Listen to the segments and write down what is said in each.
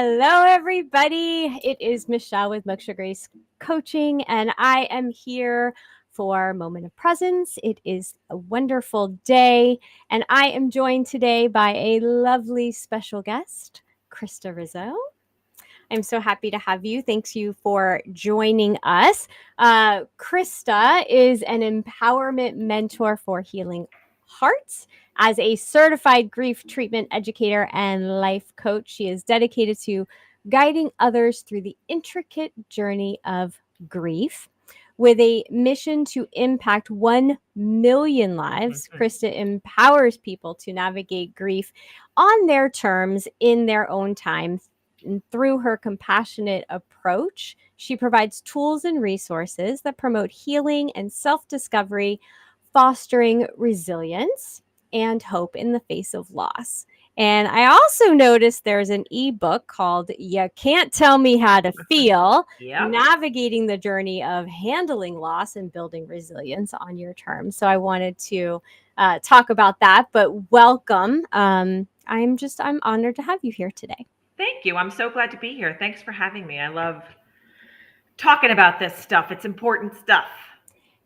Hello, everybody. It is Michelle with Moksha Grace Coaching, and I am here for Moment of Presence. It is a wonderful day, and I am joined today by a lovely special guest, Krista Rizzo. I'm so happy to have you. Thanks you for joining us. Krista is an empowerment mentor for healing hearts. As a certified grief treatment educator and life coach, she is dedicated to guiding others through the intricate journey of grief. With a mission to impact 1 million lives, Krista empowers people to navigate grief on their terms in their own time. And through her compassionate approach, she provides tools and resources that promote healing and self discovery, fostering resilience and hope in the face of loss. And I also noticed there's an ebook called You Can't Tell Me How to Feel, Yep. Navigating the Journey of Handling Loss and Building Resilience on Your Terms. So I wanted to talk about that, but welcome. I'm honored to have you here today. Thank you. I'm so glad to be here. Thanks for having me. I love talking about this stuff. It's important stuff.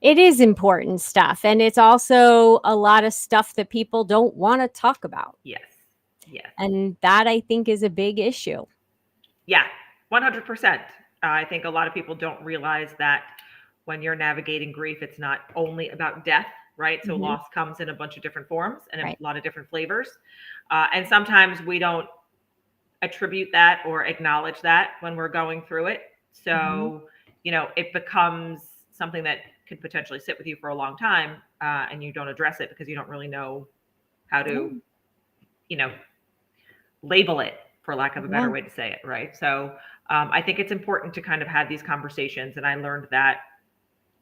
It is important stuff. And it's also a lot of stuff that people don't want to talk about. Yes. Yes. And that I think is a big issue. Yeah, 100%. I think a lot of people don't realize that when you're navigating grief, it's not only about death, right? So loss comes in a bunch of different forms and a lot of different flavors. And sometimes we don't attribute that or acknowledge that when we're going through it. So, it becomes something that could potentially sit with you for a long time, and you don't address it because you don't really know how to, label it, for lack of a better way to say it. Right. So I think it's important to kind of have these conversations. And I learned that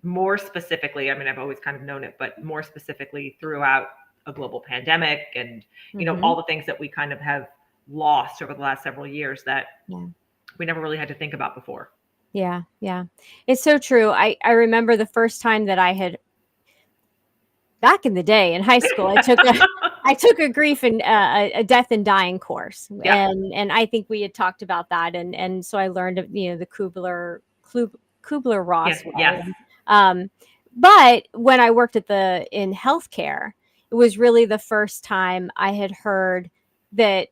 more specifically, I mean, I've always kind of known it, but more specifically throughout a global pandemic and, all the things that we kind of have lost over the last several years that we never really had to think about before. Yeah. Yeah. It's so true. I remember the first time that I had, back in the day in high school, I took a grief and a death and dying course. And I think we had talked about that. And so I learned, the Kubler-Ross way. Yes. But when I worked in healthcare, it was really the first time I had heard that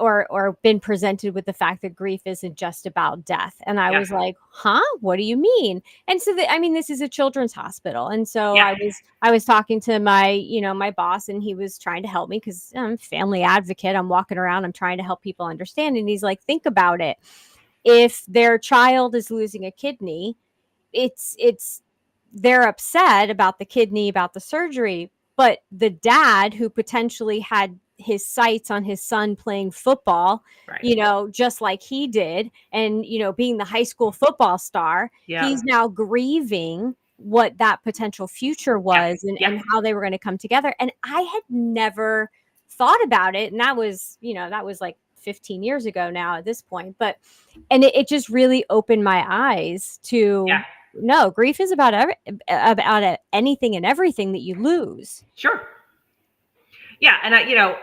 or been presented with the fact that grief isn't just about death. And I was like, huh, what do you mean? And so this is a children's hospital. And so I was talking to my, my boss, and he was trying to help me because I'm a family advocate. I'm walking around, I'm trying to help people understand. And he's like, think about it. If their child is losing a kidney, they're upset about the kidney, about the surgery, but the dad who potentially had his sights on his son playing football, just like he did, and, being the high school football star, he's now grieving what that potential future was and how they were going to come together. And I had never thought about it. And that was like 15 years ago now at this point, and it just really opened my eyes to, no, grief is about anything and everything that you lose. Sure. Yeah. And I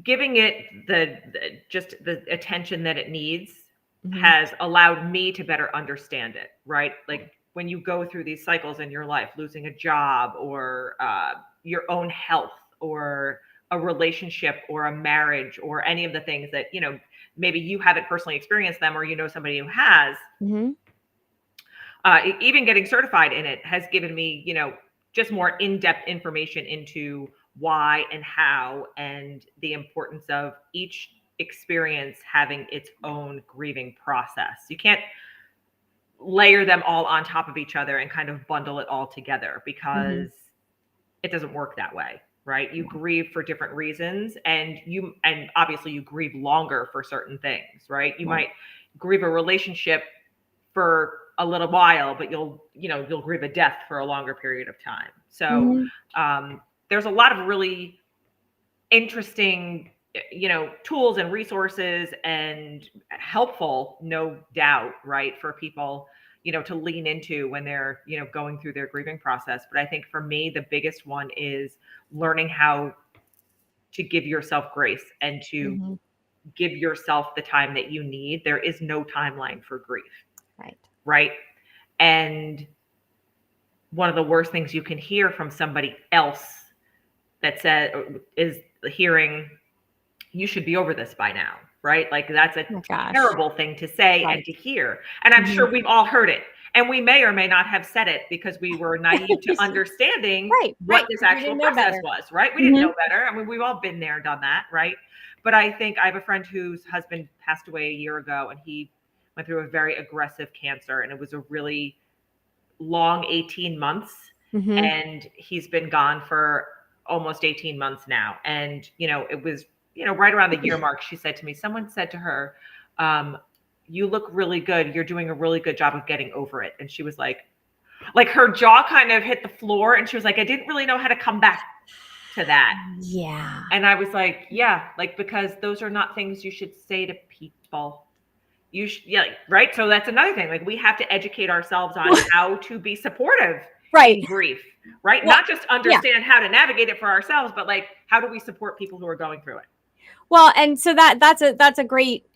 giving it the attention that it needs has allowed me to better understand it, right? Like when you go through these cycles in your life, losing a job or your own health or a relationship or a marriage or any of the things that, maybe you haven't personally experienced them or somebody who has, even getting certified in it has given me, just more in-depth information into why and how and the importance of each experience having its own grieving process. You can't layer them all on top of each other and kind of bundle it all together because it doesn't work that way, right? You grieve for different reasons and obviously you grieve longer for certain things, right? You might grieve a relationship for a little while, but you'll grieve a death for a longer period of time. So there's a lot of really interesting, tools and resources and helpful, no doubt, right, for people, to lean into when they're, going through their grieving process. But I think for me, the biggest one is learning how to give yourself grace and to Mm-hmm. give yourself the time that you need. There is no timeline for grief. Right. Right. And one of the worst things you can hear from somebody else that said is hearing, you should be over this by now, right? Like that's a Oh my gosh. terrible thing to say and Right. to hear. And I'm Mm-hmm. sure we've all heard it. And we may or may not have said it because we were naive to understanding Right. what Right. this We actual didn't know process better. was, right? We didn't Mm-hmm. know better. I mean, we've all been there, done that, right? But I think I have a friend whose husband passed away a year ago and he went through a very aggressive cancer and it was a really long 18 months. Mm-hmm. And he's been gone for almost 18 months now. And, it was, right around the year mark, she said to me, someone said to her, you look really good. You're doing a really good job of getting over it. And she was like her jaw kind of hit the floor. And she was like, I didn't really know how to come back to that. Yeah. And I was like, yeah, like, because those are not things you should say to people. You should, yeah, right. So that's another thing. Like we have to educate ourselves on how to be supportive Right. in grief, right? Well, Not just yeah. understand how to navigate it for ourselves, but like how do we support people who are going through it? Well, and so that's a great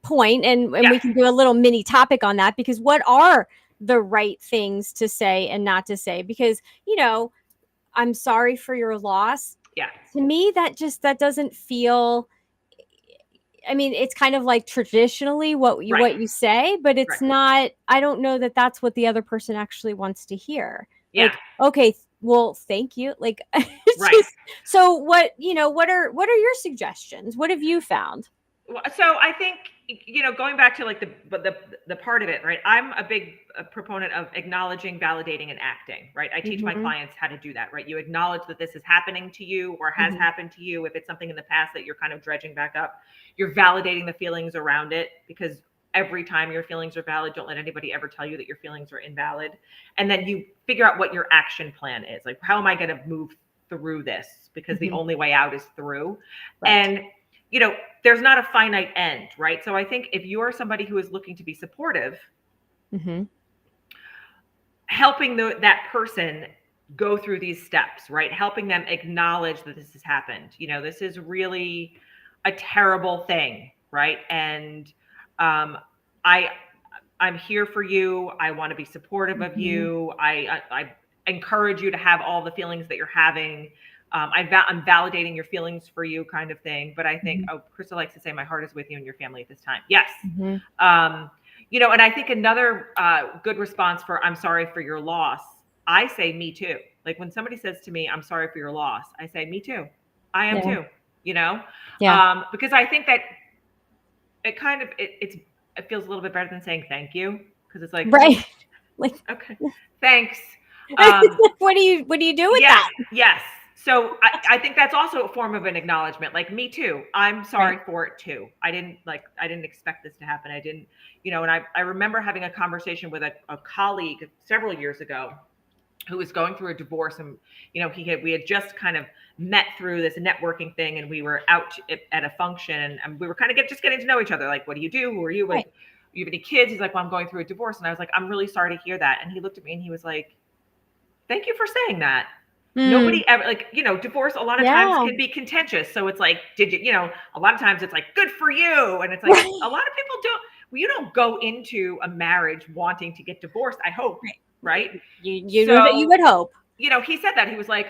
point, and Yeah, we can do a little mini topic on that, because what are the right things to say and not to say? Because I'm sorry for your loss. yeah, To me, that doesn't feel. I mean, it's kind of like traditionally right, what you say, but it's right, not. I don't know that that's what the other person actually wants to hear. yeah, Like, okay, well, thank you. Like, it's right. just so. What are your suggestions? What have you found? So I think going back to like the part of it, right? I'm a big proponent of acknowledging, validating, and acting, right? I teach my Mm-hmm. clients how to do that, right? You acknowledge that this is happening to you or has Mm-hmm. happened to you. If it's something in the past that you're kind of dredging back up, you're validating the feelings around it, because every time your feelings are valid, don't let anybody ever tell you that your feelings are invalid. And then you figure out what your action plan is. Like, how am I going to move through this? Because the Mm-hmm. only way out is through. Right. And there's not a finite end, right? So I think if you're somebody who is looking to be supportive, Mm-hmm. helping that person go through these steps, right? Helping them acknowledge that this has happened. This is really a terrible thing, right? And I I'm here for you. I want to be supportive of Mm-hmm. you. I encourage you to have all the feelings that you're having. I'm validating your feelings for you, kind of thing. But I think, Krista likes to say, my heart is with you and your family at this time. Yes. Mm-hmm. And I think another good response for I'm sorry for your loss, I say me too. Like when somebody says to me, I'm sorry for your loss, I say me too. I am Yeah. too, Yeah. because I think that it kind of, it feels a little bit better than saying thank you, because it's like, Right. Like, okay, thanks. Um, what do you do with yeah, that? yes. So I think that's also a form of an acknowledgement. Like me too. I'm sorry Right. for it too. I didn't expect this to happen. I didn't, and I remember having a conversation with a colleague several years ago who was going through a divorce, and we had just kind of met through this networking thing, and we were out at a function, and we were kind of just getting to know each other. Like, what do you do? Who are you? Right. You have any kids? He's like, well, I'm going through a divorce. And I was like, I'm really sorry to hear that. And he looked at me and he was like, thank you for saying that. Mm. Nobody ever, like, divorce a lot of times Yeah. can be contentious. So it's like, did you, a lot of times it's like, good for you. And it's like, Right. a lot of people don't, well, you don't go into a marriage wanting to get divorced, I hope. Right. You would hope. He said that. He was like,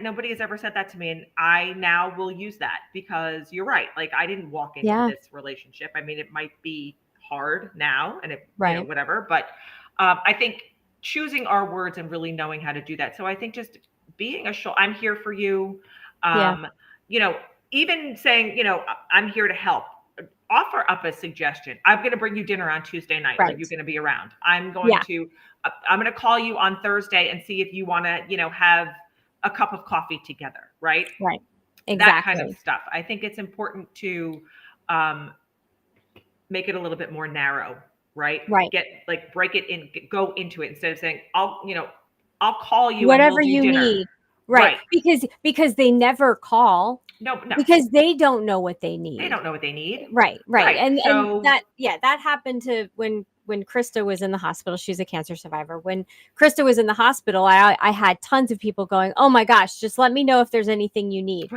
nobody has ever said that to me. And I now will use that, because you're right. Like, I didn't walk into Yeah. this relationship. I mean, it might be hard now and Right. whatever, but I think choosing our words and really knowing how to do that. So I think just being I'm here for you. Yeah. You know, even saying, I'm here to help. Offer up a suggestion. I'm going to bring you dinner on Tuesday night. Are Right. you going to be around? I'm going to call you on Thursday and see if you want to, have a cup of coffee together. Right. Right. That kind of Exactly. stuff. I think it's important to make it a little bit more narrow. Right. Right. Break it in, go into it, instead of saying, I'll call you and Whatever we'll do you dinner. need. Right. Because they never call. No. Because they don't know what they need. They don't know what they need. Right. And So that happened to when Krista was in the hospital. She's a cancer survivor. When Krista was in the hospital, I had tons of people going, oh my gosh, just let me know if there's anything you need.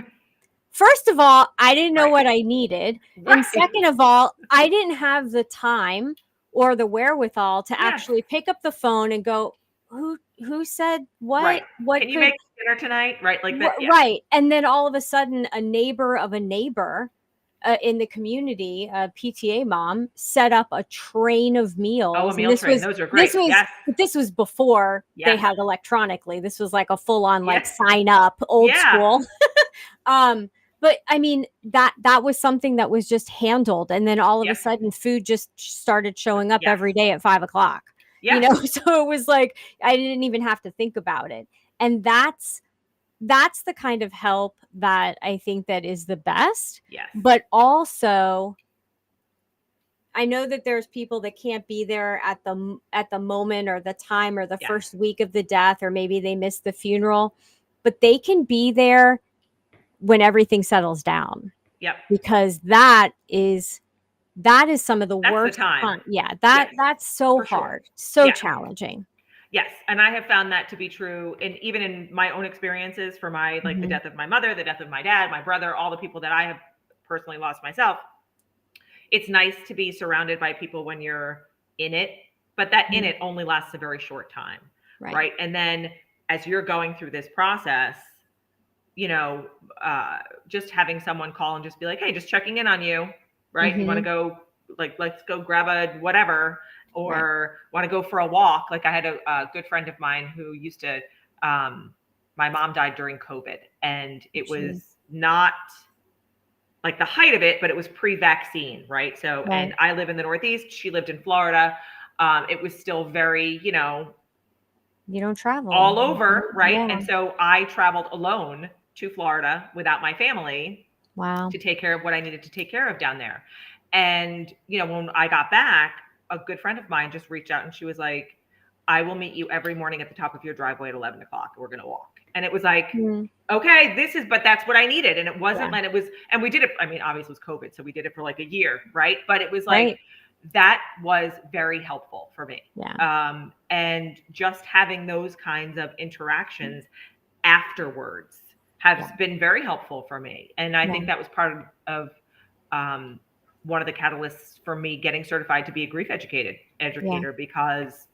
first of all, I didn't know Right. what I needed. And Right. second of all, I didn't have the time or the wherewithal to Yes. actually pick up the phone and go, who said Right. what Can you could make dinner tonight? Right. Like that. Yeah. right. And then all of a sudden a neighbor of a neighbor in the community, a PTA mom, set up a train of Oh, a meals, and meal train. Those are great. Yes. this was before they Yes. had electronically. This was like a full on like Yes. sign up, old Yeah. school. um, but I mean that was something that was just handled, and then all of a Yep. sudden, food just started showing up Yes. every day at 5 o'clock. You Yes. know, so it was like I didn't even have to think about it, and that's the kind of help that I think that is the best. Yes. But also, I know that there's people that can't be there at the moment or the time or the Yes. first week of the death, or maybe they missed the funeral, but they can be there when everything settles down, Yep. because that is some of the That's the worst time. time. Yeah, Yes. that's so For sure. hard, so Yeah. challenging. Yes, and I have found that to be true, and even in my own experiences for my like the Mhm. death of my mother, the death of my dad, my brother, all the people that I have personally lost myself. It's nice to be surrounded by people when you're in it, but that in Mhm. it only lasts a very short time, Right. right? And then as you're going through this process, you know, just having someone call and just be like, "Hey, just checking in on you, right? You want to Mhm. go, like, let's go grab a whatever, Right. or want to go for a walk." Like, I had a good friend of mine who used to, my mom died during COVID, and it Jeez. was not like the height of it, but it was pre-vaccine, right? So, Right. and I live in the Northeast, she lived in Florida. It was still very, You don't travel. all over, right? Yeah. And so I traveled alone to Florida without my family Wow. to take care of what I needed to take care of down there. And, when I got back, a good friend of mine just reached out and she was like, "I will meet you every morning at the top of your driveway at 11 o'clock. We're going to walk." And it was like, Mm. okay, but that's what I needed. And it Yeah. wasn't, and and we did it. I mean, obviously it was COVID, so we did it for like a year, right? But it was like, Right. that was very helpful for me. Yeah. And just having those kinds of interactions afterwards has Yeah. been very helpful for me. And I Yeah. think that was part of um, one of the catalysts for me getting certified to be a grief Yeah. educator, because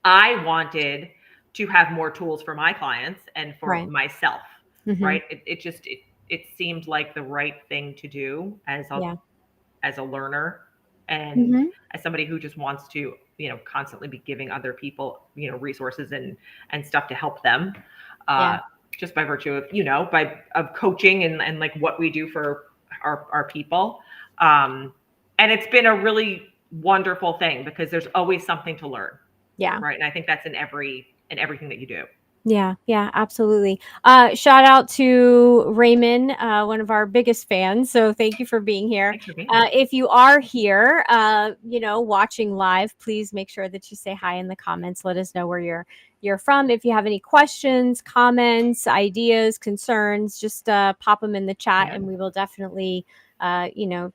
I wanted to have more tools for my clients and for Right. myself, Mhm. right? It seemed like the right thing to do Yeah. as a learner, and Mhm. as somebody who just wants to, constantly be giving other people, resources and stuff to help them, Yeah. uh, just by virtue of, of coaching and like what we do for our people. Um, and it's been a really wonderful thing because there's always something to learn, Yeah. right? And I think that's in everything that you do. Yeah, yeah, absolutely. Shout out to Raymond, one of our biggest fans. So thank you for being here. Thanks for being here. If you are here, watching live, please make sure that you say hi in the comments. Let us know where you're from. If you have any questions, comments, ideas, concerns, just pop them in the chat, Yeah. and we will definitely,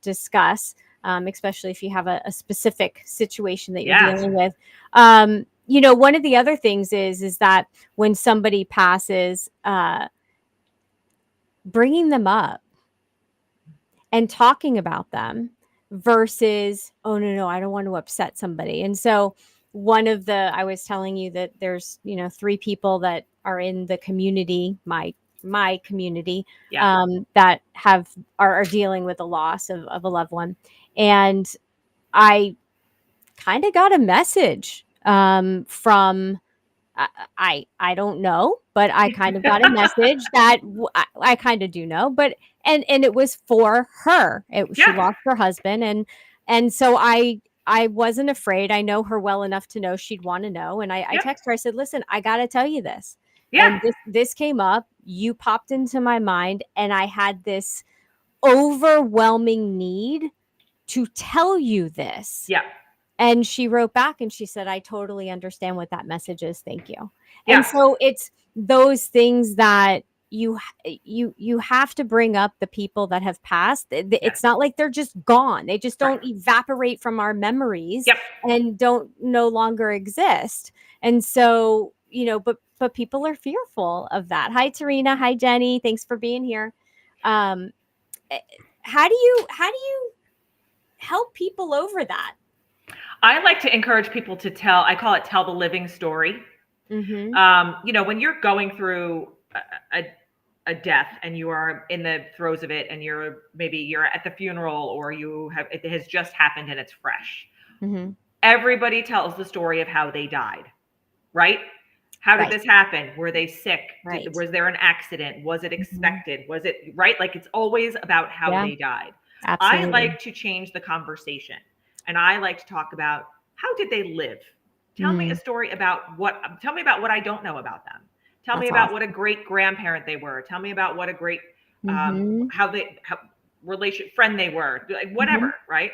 discuss. Especially if you have a specific situation that you're Yes. dealing with. One of the other things is that when somebody passes, bringing them up and talking about them versus, oh, no, I don't want to upset somebody. And so I was telling you that there's, three people that are in the community, my community, Yeah. that are dealing with the loss of a loved one. And I kind of got a message from I don't know, but I kind of got a message that I kind of do know, but and it was for her. She Yeah. lost her husband, and so I wasn't afraid. I know her well enough to know she'd want to know, and I Yep. texted her. I said, "Listen, I got to tell you this." Yeah. And this came up. You popped into my mind, and I had this overwhelming need to tell you this. Yeah. And she wrote back and she said, "I totally understand what that message is. Thank you." And Yeah. so it's those things that you have to bring up the people that have passed. Yes. It's not like they're just gone. They just Right. don't evaporate from our memories Yep. and don't no longer exist. And so, but people are fearful of that. Hi Tarina, hi Jenny. Thanks for being here. Um, eh, how do you help people over that? I like to encourage people to tell, I call it tell the living story. Mm-hmm. When you're going through a, a death and you are in the throes of it, and you're at the funeral, or it has just happened and it's fresh. Mm-hmm. Everybody tells the story of how they died, right? How did Right. this happen? Were they sick? Right. Was there an accident? Was it Mm-hmm. expected? Was it right? Like, it's always about how Yeah. they died. I Absolutely. like to change the conversation, and I like to talk about, how did they live? Mm, Tell me about what I don't know about them. Tell me that's about what a awesome. great grandparent they were. Tell me about what a great Mm-hmm. how relation friend they were. Like, Mm-hmm. whatever, right?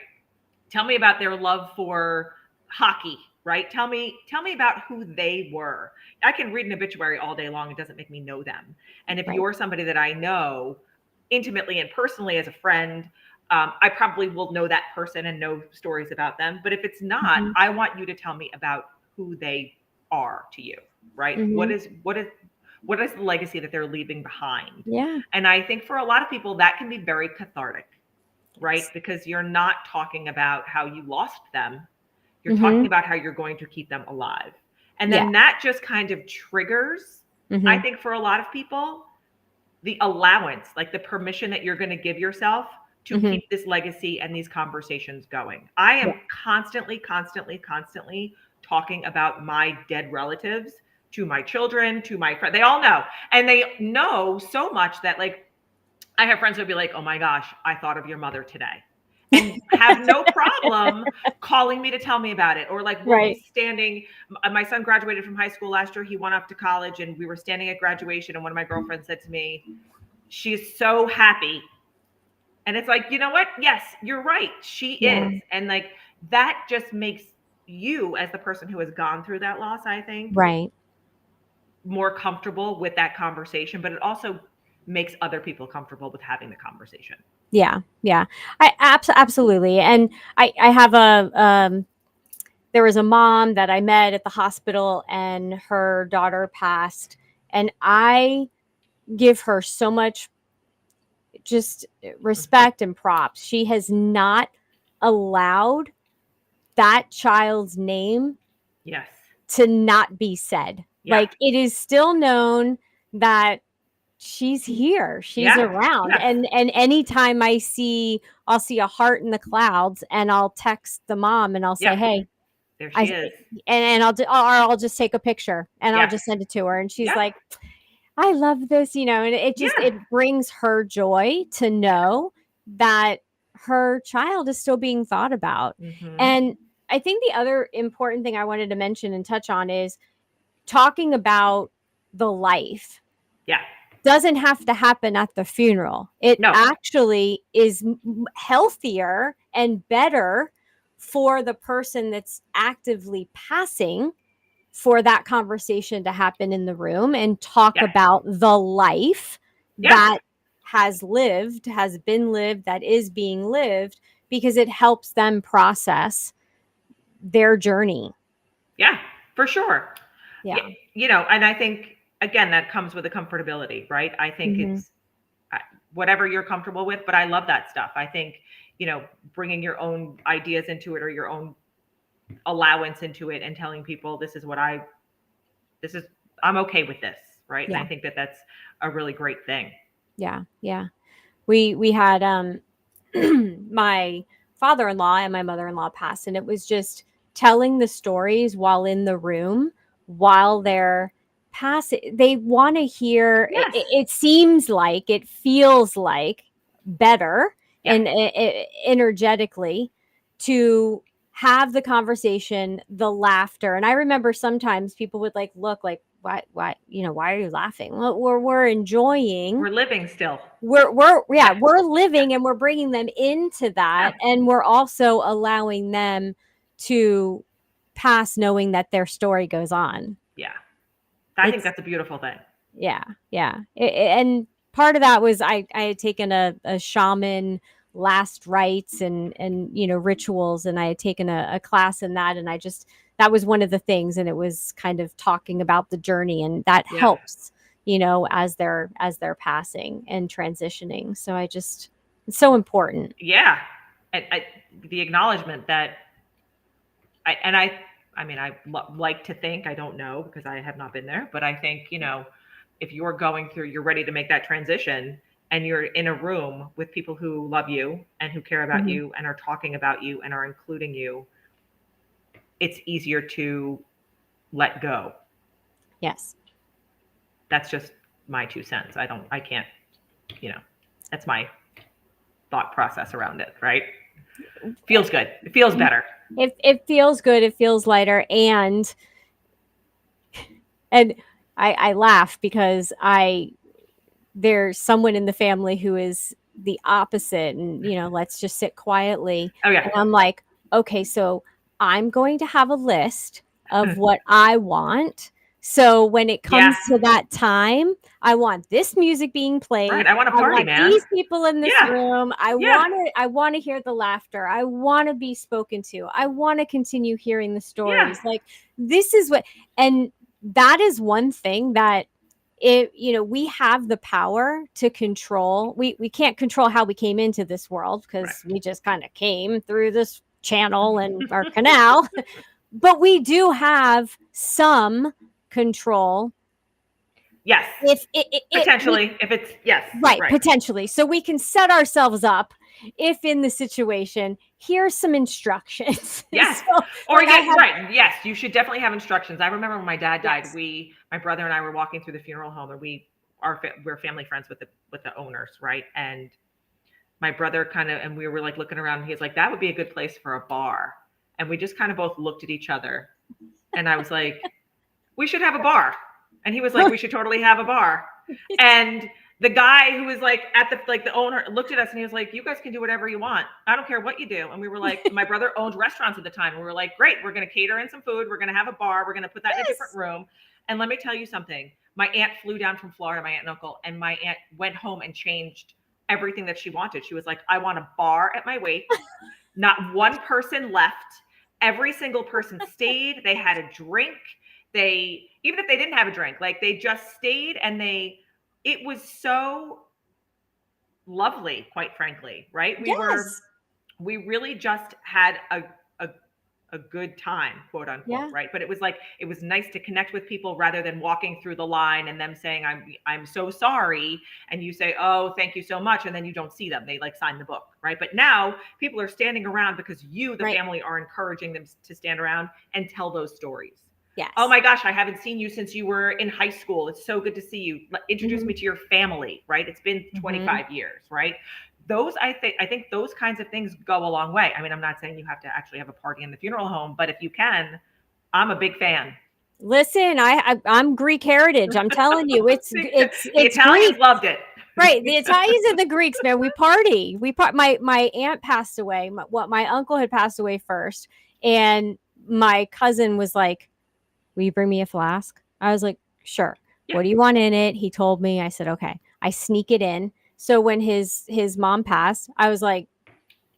Tell me about their love for hockey, right? Tell me about who they were. I can read an obituary all day long. It doesn't make me know them. And if Right. you're somebody that I know intimately and personally as a friend, I probably will know that person and know stories about them. But if it's not, Mm-hmm. I want you to tell me about who they are to you, right? Mm-hmm. What is the legacy that they're leaving behind? Yeah. And I think for a lot of people that can be very cathartic, right? Yes. Because you're not talking about how you lost them. You're talking Mm-hmm. about how you're going to keep them alive. And Yeah. then that just kind of triggers, I Mm-hmm. think, for a lot of people, the allowance, like the permission that you're going to give yourself to Mm-hmm. keep this legacy and these conversations going. I Yeah. am constantly, constantly, constantly talking about my dead relatives to my children, to my friends. They all know. And they know so much that, like, I have friends who'd be like, "Oh my gosh, I thought of your mother today." And have no problem calling me to tell me about it. Or, like, we'll be Right. standing. My son graduated from high school last year. He went off to college, and we were standing at graduation. And one of my girlfriends said to me, "She's so happy." And it's like, you know what? Yes, you're right. She Yeah. is. And, like, that just makes you, as the person who has gone through that loss, I think, Right. more comfortable with that conversation. But it also makes other people comfortable with having the conversation. Yeah. Yeah. Absolutely. And I have there was a mom that I met at the hospital, and her daughter passed, and I give her so much just respect and props. She has not allowed that child's name Yes. to not be said. Yeah. Like, it is still known that she's here, she's Yeah. around. Yes. And anytime I'll see a heart in the clouds, and I'll text the mom and I'll say, Yep. "Hey, There I," she is. and I'll just take a picture and I'll Yes. just send it to her, and she's Yep. like, "I love this," and Yeah. it brings her joy to know that her child is still being thought about. Mm-hmm. And I think the other important thing I wanted to mention and touch on is talking about the life Yeah. doesn't have to happen at the funeral. It No. actually is healthier and better for the person that's actively passing, for that conversation to happen in the room and talk Yes. about the life Yeah. that has been lived, that is being lived, because it helps them process their journey. Yeah. For sure. Yeah. Yeah. And I think, again, that comes with a comfortability, right? I think Hmm. it's whatever you're comfortable with, but I love that stuff. I think, bringing your own ideas into it, or your own allowance into it, and telling people, this is, I'm okay with this, right? And I Yeah. think that that's a really great thing. Yeah. Yeah. We had my father-in-law and my mother-in-law passed, and it was just telling the stories while in the room, while they're passing. They want to hear it, Yes. it seems like, it feels like better, Yeah. and energetically, to have the conversation, the laughter. And I remember sometimes people would like look like, why are you laughing? Well, we're enjoying, We're living still. yeah, Yeah. we're living, and we're bringing them into Yeah. that, and we're also allowing them to pass, knowing that their story goes on. Yeah. I think It's that's a beautiful thing. Yeah, yeah. And part of that was I had taken a shaman last rites and rituals, and I had taken a class in that, and that was one of the things, and it was kind of talking about the journey, and that Yeah. helps as they're passing and transitioning. So it's so important. Yeah. The acknowledgement that I mean, like to think, I don't know because I have not been there, but I think, if you're going through, you're ready to make that transition and you're in a room with people who love you and who care about Mhm. you and are talking about you and are including you, it's easier to let go. Yes. That's just my 2 cents. I can't, that's my thought process around it, right? Feels good. It feels better. It feels good. It feels lighter. And I laugh because there's someone in the family who is the opposite, and let's just sit quietly. Oh yeah. And I'm like, okay, so I'm going to have a list of what I want. So when it Yeah. comes to that time, I want this music being Right. played. I want a I party, want man. these people in this Yeah. room. Yeah. I want to hear the laughter. I want to be spoken to. I want to continue hearing the Yeah. stories. Like, this is what, and that is one thing that we have the power to control. We can't control how we came into this world Right. because we just kind of came through this channel and our canal. But we do have some control. Yes. If Potentially, if it's yes. right, Right. potentially, so we can set ourselves up if in the situation. Here's some instructions. Yes. So, Or like, I yeah, have, right. Yes, you should definitely have instructions. I remember when my dad died, yes, my brother and I were walking through the funeral home, and we're family friends with the owners, right? And my brother and we were like looking around, and he's like, that would be a good place for a bar. And we just kind of both looked at each other, and I was like, we should have a bar. And he was like, we should totally have a bar. And the guy who was like the owner looked at us and he was like, you guys can do whatever you want. I don't care what you do. And we were like, my brother owned restaurants at the time. And we were like, great, we're going to cater in some food. We're going to have a bar. We're going to put that in a different yes, room. And let me tell you something. My aunt flew down from Florida, my aunt and uncle, and my aunt went home and changed everything that she wanted. She was like, I want a bar at my wake. Not one person left. Every single person stayed. They had a drink. Even if they didn't have a drink, like they just stayed, and it was so lovely, quite frankly, right? yes, We really just had a good time, quote unquote, yeah, right? But it was nice to connect with people rather than walking through the line and them saying, I'm so sorry. And you say, oh, thank you so much. And then you don't see them. They like sign the book, right? But now people are standing around because you, the right, family, are encouraging them to stand around and tell those stories. Oh yes, my gosh, I haven't seen you since you were in high school. It's so good to see you. Introduce hmm me to your family, right? It's been hmm 25 years, right? I think those kinds of things go a long way. I mean, I'm not saying you have to actually have a party in the funeral home, but if you can, I'm a big fan. Listen, I'm Greek heritage. I'm telling you, it's the, it's the it's Italians Greek. loved it. Right, the Italians and the Greeks, man, we party. My aunt passed away. My uncle had passed away first, and my cousin was like, "Will you bring me a flask?" I was like, "Sure." Yeah, What do you want in it? He told me. I said, "Okay." I sneak it in. So when his mom passed, I was like,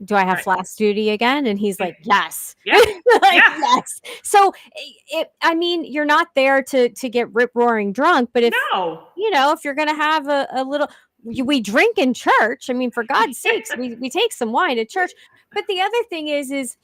do I have right. flask duty again? And he's like, yes. Yeah, Like, yeah. yes. So I mean, you're not there to get rip roaring drunk, but No. if you're going to have a little, we drink in church. I mean, for God's sakes, we take some wine at church. But the other thing is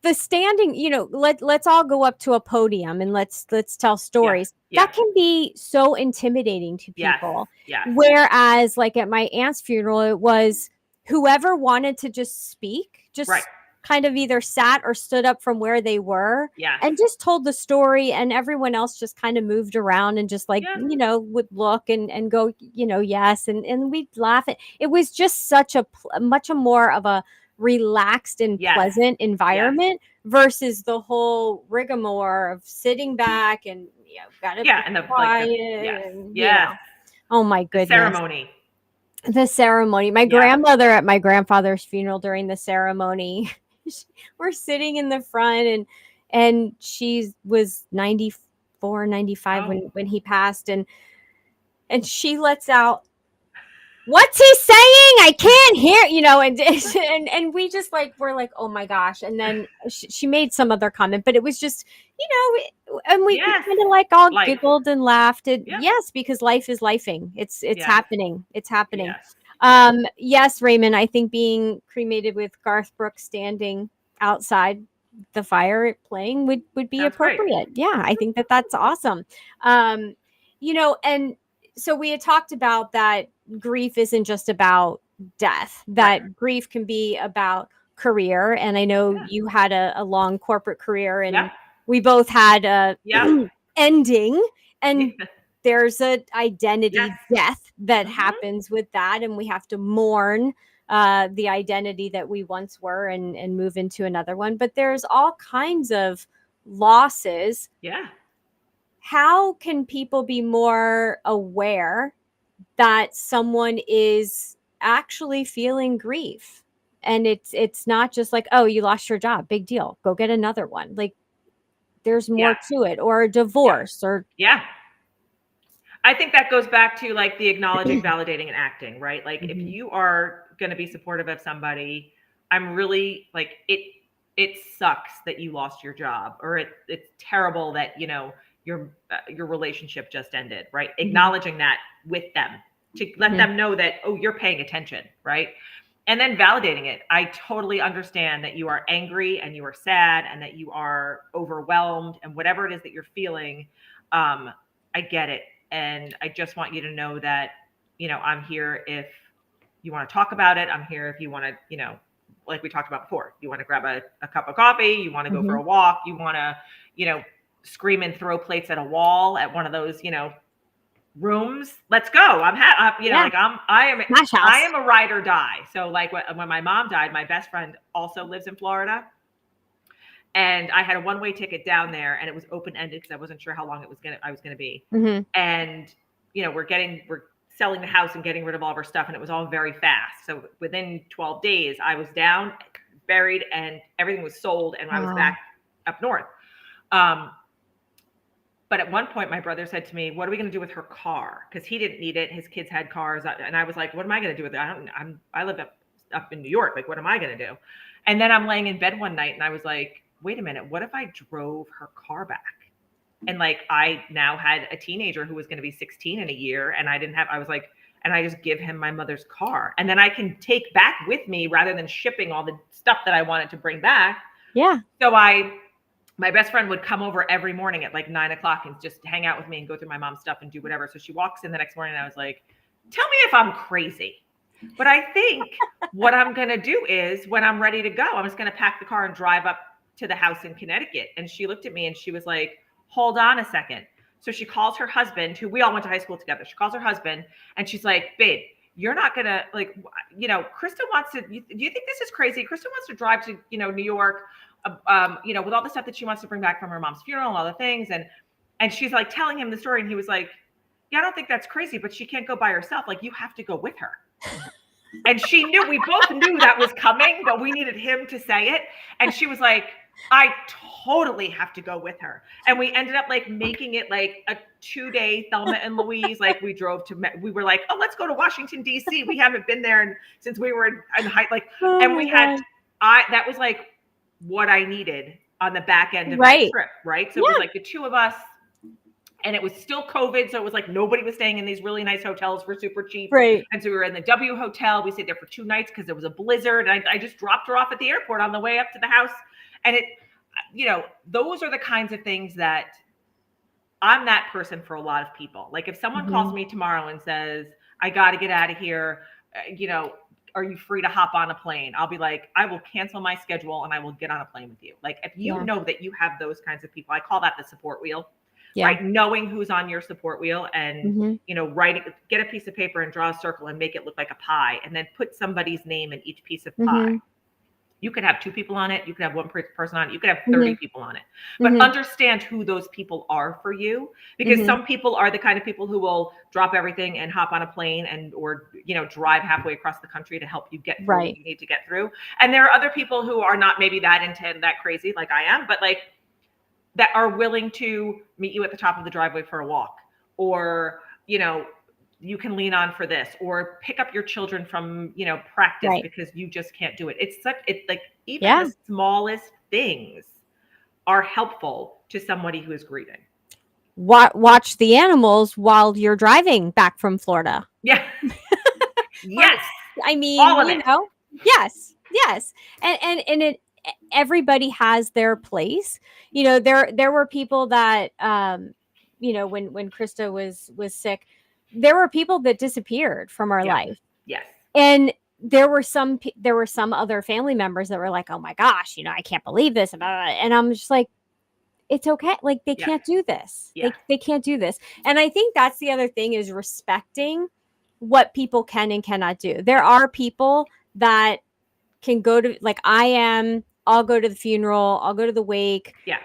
the standing, let's all go up to a podium and let's tell Yeah, stories. yeah. That can be so intimidating to Yes, people. yes. Whereas, like at my aunt's funeral, it was whoever wanted to just speak, Right. just kind of either sat or stood up from where they were Yes. and just told the story, and everyone else just kind of moved around and just like, Yeah. would look and go, yes, and we'd laugh. It was just such much more of a relaxed and Yes. pleasant Yes. environment versus the whole rigmarole of sitting back and gotta Yeah. be And quiet yes. and Yes. oh my The goodness, ceremony. the ceremony. My Yeah. grandmother at my grandfather's funeral during the ceremony, we're sitting in the front, and she was 94, 95 Oh. when he passed, and she lets out, what's he saying? I can't hear, and we just like, we're like, oh my gosh. And then she made some other comment, but it was just, and we Yes. kind of like all Life. giggled and laughed at, Yep. yes, because life is lifing. It's Yes. happening. It's happening. Yes. Yes. Yes, Raymond, I think being cremated with Garth Brooks standing outside the fire playing would be Sounds great. appropriate. Yeah, I think that that's awesome. Um, and so we had talked about that grief isn't just about death, Right. that grief can be about career. And I know Yeah. you had a long corporate career, Yep. and we both had a Yep. ending, and Yeah. there's a Yes. identity death that Hmm. happens with that, and we have to mourn the identity that we once were, and move into another one. But there's all kinds of losses. Yeah. How can people be more aware that someone is actually feeling grief, and it's not just like, oh, you lost your job, big deal, go get another one? Like, there's more Yeah. to it, or a Yeah. divorce, or Yeah. I think that goes back to like the acknowledging, validating, and acting, right? Like if Mhm. you are going to be supportive of somebody, I'm really like it sucks that you lost your job, or it's terrible that, your relationship just ended, right? Mhm. Acknowledging that with them to let Mhm. them know that, oh, you're paying attention, right? And then validating it. I totally understand that you are angry and you are sad and that you are overwhelmed and whatever it is that you're feeling. I get it. And I just want you to know that, I'm here if you want to talk about it. I'm here if you want to, like we talked about before, you want to grab a cup of coffee, you want to go for Mhm. a walk, you want to, scream and throw plates at a wall at one of those, rooms. Let's go. Yeah, like smash I house. am a ride or die. So like when my mom died, my best friend also lives in Florida. And I had a one-way ticket down there, and it was open-ended because I wasn't sure how long I was gonna be. Mhm. And we're selling the house and getting rid of all of our stuff, and it was all very fast. So within 12 days, I was down, buried, and everything was sold, and I was Wow. back up north. Um, but at one point, my brother said to me, "What are we going to do with her car?" Because he didn't need it. His kids had cars, and I was like, "What am I going to do with it? I live up in New York. Like, what am I going to do?" And then I'm laying in bed one night, and I was like, "Wait a minute. What if I drove her car back?" And like, I now had a teenager who was going to be 16 in a year, and I was like, and I just give him my mother's car, and then I can take back with me rather than shipping all the stuff that I wanted to bring back. Yeah. So my best friend would come over every morning at like 9 o'clock and just hang out with me and go through my mom's stuff and do whatever. So she walks in the next morning, and I was like, tell me if I'm crazy. But I think what I'm going to do is when I'm ready to go, I'm just going to pack the car and drive up to the house in Connecticut. And she looked at me and she was like, hold on a second. So she calls her husband, who we all went to high school together. She calls her husband and she's like, babe, you're not going to like, Krista wants to, do you think this is crazy? Krista wants to drive to, New York, with all the stuff that she wants to bring back from her mom's funeral and all the things. And she's like telling him the story. And he was like, yeah, I don't think that's crazy, but she can't go by herself. Like, you have to go with her. And we both knew that was coming, but we needed him to say it. And she was like, I totally have to go with her. And we ended up like making it like a 2-day Thelma and Louise. Like we were like, oh, let's go to Washington, D.C. We haven't been there since we were in high, like, Oh and my we had, god. that was like what I needed on the back end of that Right. trip. Right. So it was Yeah. like the two of us, and it was still COVID. So it was like nobody was staying in these really nice hotels for super cheap. Right. And so we were in the W Hotel. We stayed there for 2 nights because there was a blizzard. And I just dropped her off at the airport on the way up to the house. And those are the kinds of things that I'm that person for a lot of people. Like if someone calls Mhm. me tomorrow and says, I got to get out of here, are you free to hop on a plane? I'll be like, I will cancel my schedule and I will get on a plane with you. Like if you Yeah. know that you have those kinds of people, I call that the support wheel. Yeah. Right? Knowing who's on your support wheel and, Mhm. get a piece of paper and draw a circle and make it look like a pie and then put somebody's name in each piece of pie. Mhm. You could have 2 people on it. You could have 1 person on it. You could have 30 Mhm. people on it. But Mhm. understand who those people are for you, because Mhm. some people are the kind of people who will drop everything and hop on a plane or drive halfway across the country to help you get through what Right. you need to get through. And there are other people who are not maybe that intent, that crazy like I am, but like that are willing to meet you at the top of the driveway for a walk, or you can lean on for this, or pick up your children from practice Right. because you just can't do it. It's like even Yeah. the smallest things are helpful to somebody who is grieving. Watch the animals while you're driving back from Florida. Yeah. Yes. I mean, All of it. yes, yes. And it everybody has their place. There were people that when Krista was sick, there were people that disappeared from our Yeah. life. Yes. And there were some other family members that were like, "Oh my gosh, I can't believe this." And I'm just like, it's okay. Like, they Yeah. can't do this. Yeah. They can't do this. And I think that's the other thing, is respecting what people can and cannot do. There are people that can go to, like, I'll go to the funeral, I'll go to the wake. Yeah.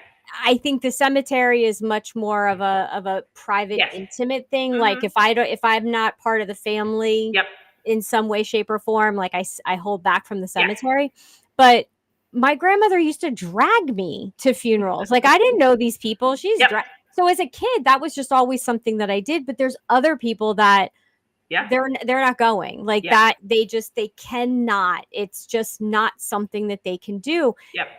I think the cemetery is much more of a private, Yes. intimate thing. Mhm. Like, if I'm not part of the family Yep. in some way, shape, or form, like, I hold back from the Yes. cemetery. But my grandmother used to drag me to funerals. Like, I didn't know these people. Yep. So as a kid, that was just always something that I did. But there's other people that Yeah. they're not going like Yeah. that. They cannot. It's just not something that they can do. Yep.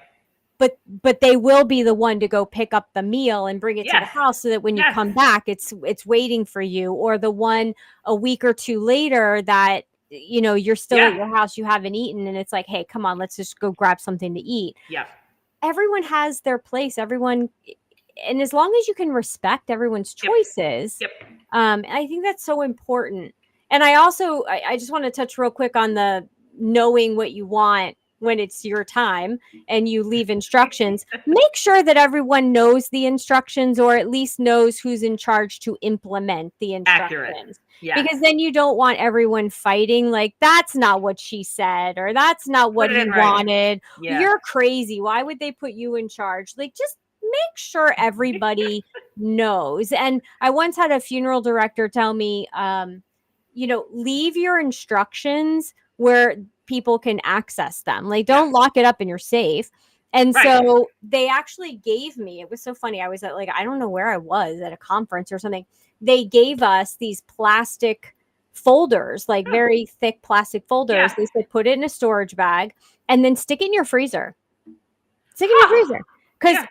But they will be the one to go pick up the meal and bring it to the Yes. house, so that when you Yes. come back, it's waiting for you. Or the one a week or two later that you're still at Yeah. your house, you haven't eaten, and it's like, hey, come on, let's just go grab something to eat. Yep. Everyone has their place. Everyone, and as long as you can respect everyone's Yep. choices, Yep. I think that's so important. And I just want to touch real quick on the knowing what you want when it's your time and you leave instructions. Make sure that everyone knows the instructions, or at least knows who's in charge to implement the instructions. Accurate. Yes. Because then you don't want everyone fighting, like, that's not what she said, or that's not what Put it he in writing. wanted. Yeah. You're crazy. Why would they put you in charge? Like, just make sure everybody knows. And I once had a funeral director tell me, leave your instructions where people can access them. Like, don't lock it up in your safe. And Right. so they actually gave me, it was so funny. I was at, like, I don't know where I was, at a conference or something. They gave us these plastic folders, like very thick plastic folders. Yeah. They said, put it in a storage bag and then stick it in your freezer. Stick it in your freezer. Because Yeah.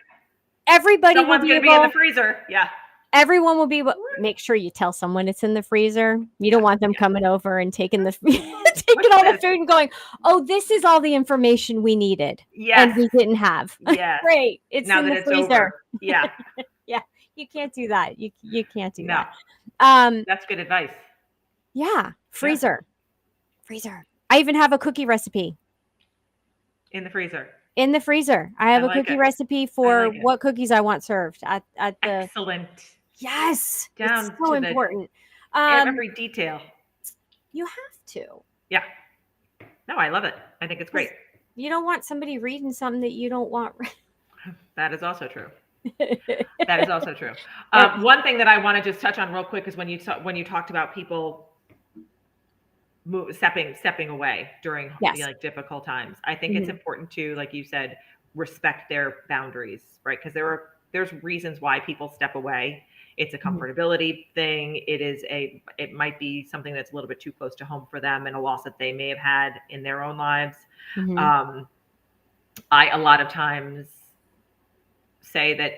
everybody will Someone's be gonna able, be in the freezer. Yeah. everyone will be able, make sure you tell someone it's in the freezer. You don't want them coming over and taking taking all the food and going, oh, this is all the information we needed. Yes. And we didn't have. Yes. Great. It's Now in that the it's freezer. over. Yeah. Yeah. You can't do that. You can't do No. that. That's good advice. Yeah. Freezer. I even have a cookie recipe In the freezer. in the freezer. I have I a like cookie it. recipe for like it. what cookies I want served at the. Excellent. Yes. Down It's so to the important. every detail. You have to. Yeah. No, I love it. I think it's great. You don't want somebody reading something that you don't want. That is also true. That is also true. Yep. One thing that I want to just touch on real quick is when you talked about people stepping away during Yes. like difficult times. I think it's important to, like you said, respect their boundaries, right? Because there's reasons why people step away. It's a comfortability thing. It might be something that's a little bit too close to home for them, and a loss that they may have had in their own lives. I a lot of times say that,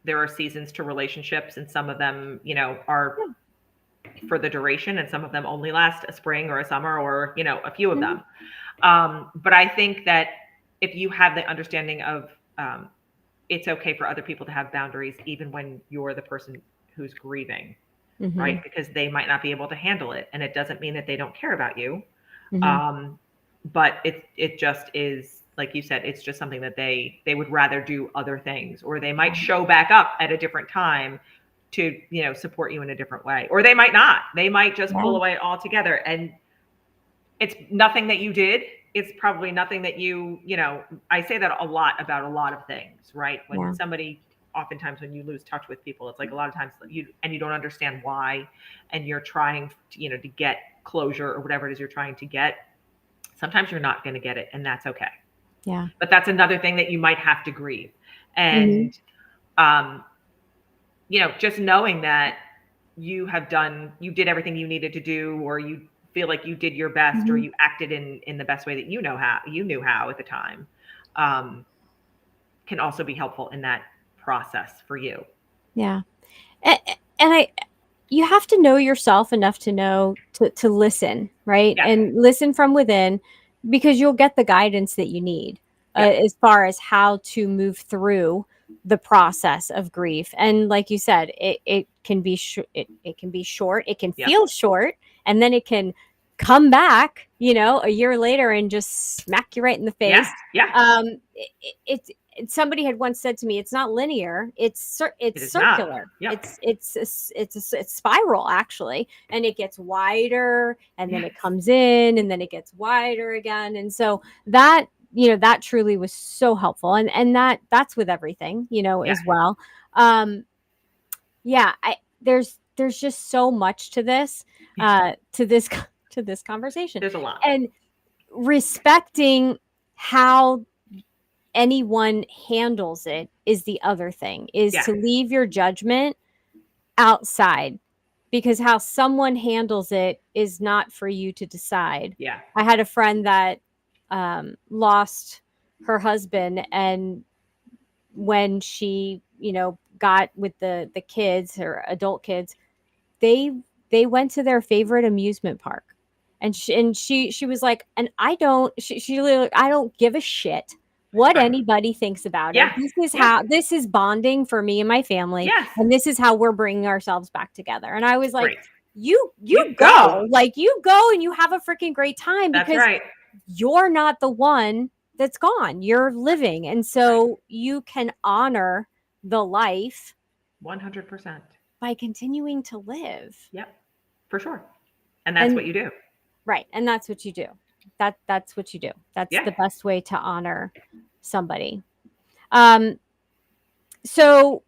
there are seasons to relationships, and some of them, are for the duration, and some of them only last a spring or a summer, or, a few of them. But I think that if you have the understanding of, it's okay for other people to have boundaries, even when you're the person who's grieving, right? Because they might not be able to handle it. And it doesn't mean that they don't care about you. But it just is, like you said, it's just something that they would rather do other things, or they might show back up at a different time to, support you in a different way, or they might not. They might just pull away altogether. And it's nothing that you did. It's probably nothing that I say that a lot about a lot of things, right? When oftentimes when you lose touch with people, it's like a lot of times you don't understand why, and you're trying to get closure or whatever it is you're trying to get. Sometimes you're not going to get it, and that's okay. Yeah. But that's another thing that you might have to grieve. And, just knowing that you did everything you needed to do, or you feel like you did your best, or you acted in the best way that you knew how at the time, can also be helpful in that process for you. Yeah. And, and you have to know yourself enough to know to listen, right? Yes. And listen from within, because you'll get the guidance that you need Yep. as far as how to move through the process of grief. And like you said, it can be it can be short, it can Yep. feel short, and then it can come back, a year later and just smack you right in the Yeah. face. Yeah. Somebody had once said to me, it's not linear, it's It is not. circular. Yep. It's spiral, actually, and it gets wider, and then Yes. it comes in, and then it gets wider again. And so that, that truly was so helpful. And that's with everything, Yes. as well. um yeah, there's just so much to this, to this to this conversation. There's a lot. And respecting how anyone handles it is the other thing, is Yeah. to leave your judgment outside, because how someone handles it is not for you to decide. Yeah. I had a friend that lost her husband, and when she, got with the kids, her adult kids, they they went to their favorite amusement park. And she was like, and she literally, I don't give a shit what Right. anybody thinks about it. Yeah. This is Yeah. how, this is bonding for me and my family, Yes. and this is how we're bringing ourselves back together. And I was like, Great. you go. go, like, you go and you have a freaking great time, That's because right. you're not the one that's gone, you're living. And Right. so you can honor the life 100%. by continuing to live. Yep. For sure. And that's what you do. Right. And that's what you do. That's what you do. That's Yeah. the best way to honor somebody. Um, so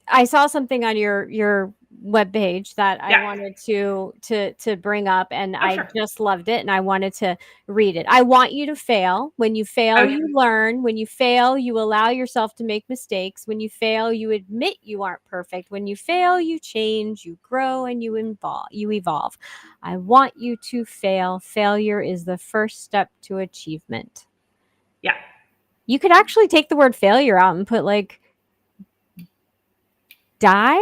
I saw something on your webpage that I Yeah. wanted to bring up, and Oh, I sure. just loved it, and I wanted to read it. I want you to fail. When you fail, Oh, you learn. When you fail, you allow yourself to make mistakes. When you fail, you admit you aren't perfect. When you fail, you change, you grow, and you evolve. I want you to fail. Failure is the first step to achievement. yeah. You could actually take the word failure out and put like die,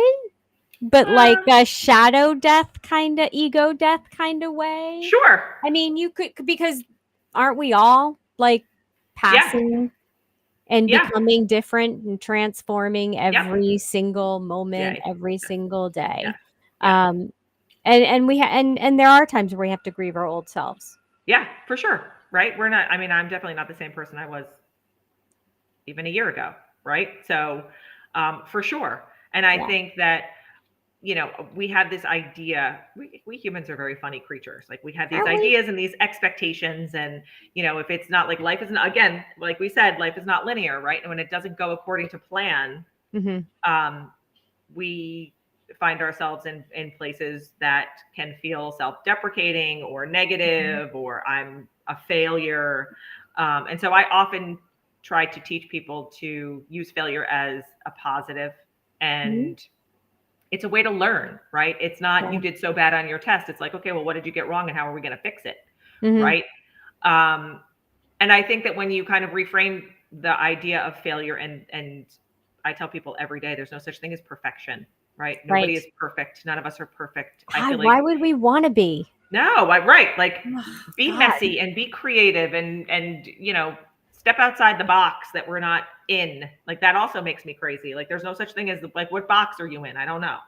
but like Uh, a shadow death kind of, ego death kind of way. sure. I mean, you could, because aren't we all like Yeah. passing and Yeah. becoming different and transforming Yep. every single Yeah. moment, every single Yeah. day? Yeah. Um, and there are times where we have to grieve our old selves. Yeah. For sure. Right. We're not, I mean, I'm definitely not the same person I was even a year ago. Right. So, for sure. And I Yeah. think that, we have this idea, we humans are very funny creatures. Like, we have these Aren't we? ideas and these expectations. And, if it's not like, life isn't, again, like we said, life is not linear, right? And when it doesn't go according to plan, Mm-hmm. we find ourselves in places that can feel self-deprecating or negative, or I'm a failure. And so I often try to teach people to use failure as a positive, Mm-hmm. and it's a way to learn, right? It's not, Yeah. you did so bad on your test. It's like, okay, well, what did you get wrong and how are we going to fix it? Mm-hmm. Right. Um, and I think that when you kind of reframe the idea of failure, and I tell people every day, there's no such thing as perfection, right? Nobody Right. is perfect. None of us are perfect. I feel God, like, why would we want to be? no, right. Like, Oh, be God. messy and be creative, and step outside the box that we're not in. Like, that also makes me crazy. Like, there's no such thing as, like, what box are you in? I don't know.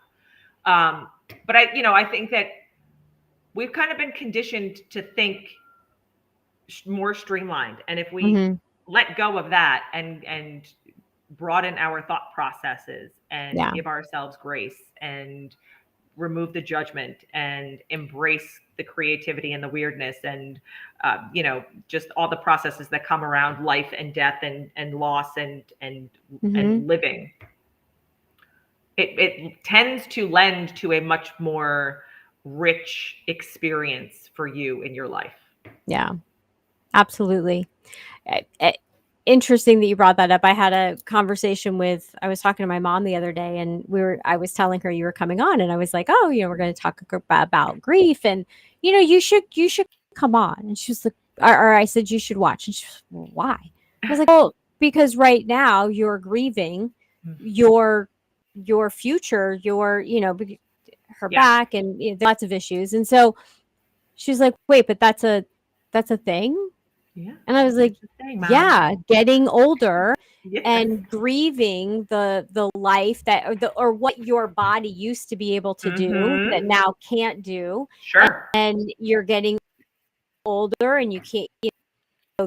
But I think that we've kind of been conditioned to think more streamlined. And if we Mm-hmm. let go of that, and broaden our thought processes, and Yeah. give ourselves grace, and remove the judgment, and embrace the creativity and the weirdness, and just all the processes that come around life and death, and loss, and Mm-hmm. living, it tends to lend to a much more rich experience for you in your life. Yeah. Absolutely. Interesting that you brought that up. I had a conversation with, I was talking to my mom the other day, and I was telling her you were coming on, and I was like, oh, we're going to talk about grief, and, you should come on. And she was like, or I said, you should watch. And she was, well, why? I was like, well, because right now you're grieving your your future, your, her Yeah. back, and lots of issues. And so she's like, wait, but that's a thing. Yeah. And I was like, It's a thing, Mom. yeah, getting older Yes. and grieving the life that, or what your body used to be able to do Mm-hmm. that now can't do. Sure. And you're getting older and you can't,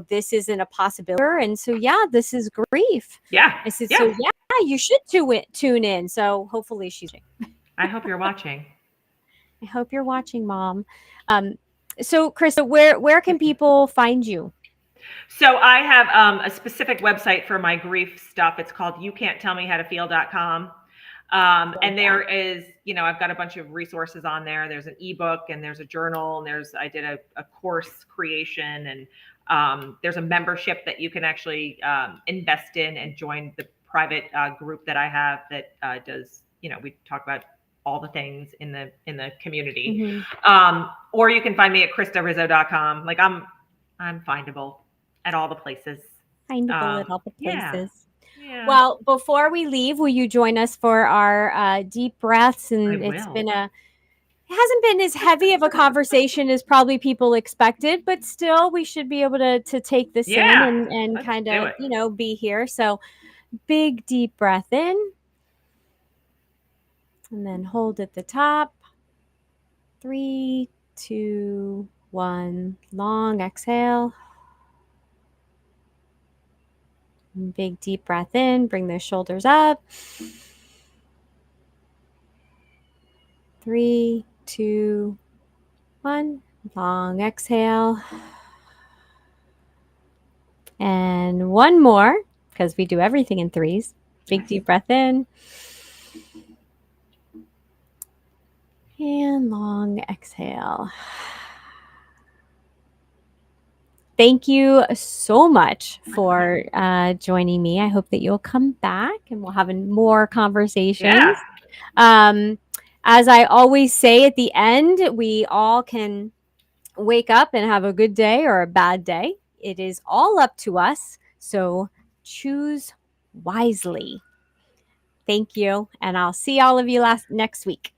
this isn't a possibility. And so, yeah, this is grief. Yeah. I said, so Yeah. yeah, you should tune in. So hopefully she's, I hope you're watching. I hope you're watching, Mom. Um, so Krista, where can people find you? So I have a specific website for my grief stuff. It's called youcan'ttellmehowtofeel.com. Love And that. there is, I've got a bunch of resources on there. There's an ebook and there's a journal and I did a course creation, and there's a membership that you can actually invest in and join the private group that I have that does, we talk about all the things in the community. Mm-hmm. Or you can find me at KristaRizzo.com. Like I'm findable at all the places. Findable at all the Yeah. places. Yeah. Well, before we leave, will you join us for our deep breaths? I And will. it hasn't been as heavy of a conversation as probably people expected, but still, we should be able to take this in Yeah. and Let's kind do of, it. be here. So, big deep breath in, and then hold at the top. 3, 2, 1. Long exhale. Big deep breath in. Bring those shoulders up. 3, 2, 1. Long exhale. And one more, because we do everything in threes. Big deep breath in. And long exhale. Thank you so much for joining me. I hope that you'll come back and we'll have more Yeah. conversations. Um, as I always say at the end, we all can wake up and have a good day or a bad day. It is all up to us. So choose wisely. Thank you. And I'll see all of you next week.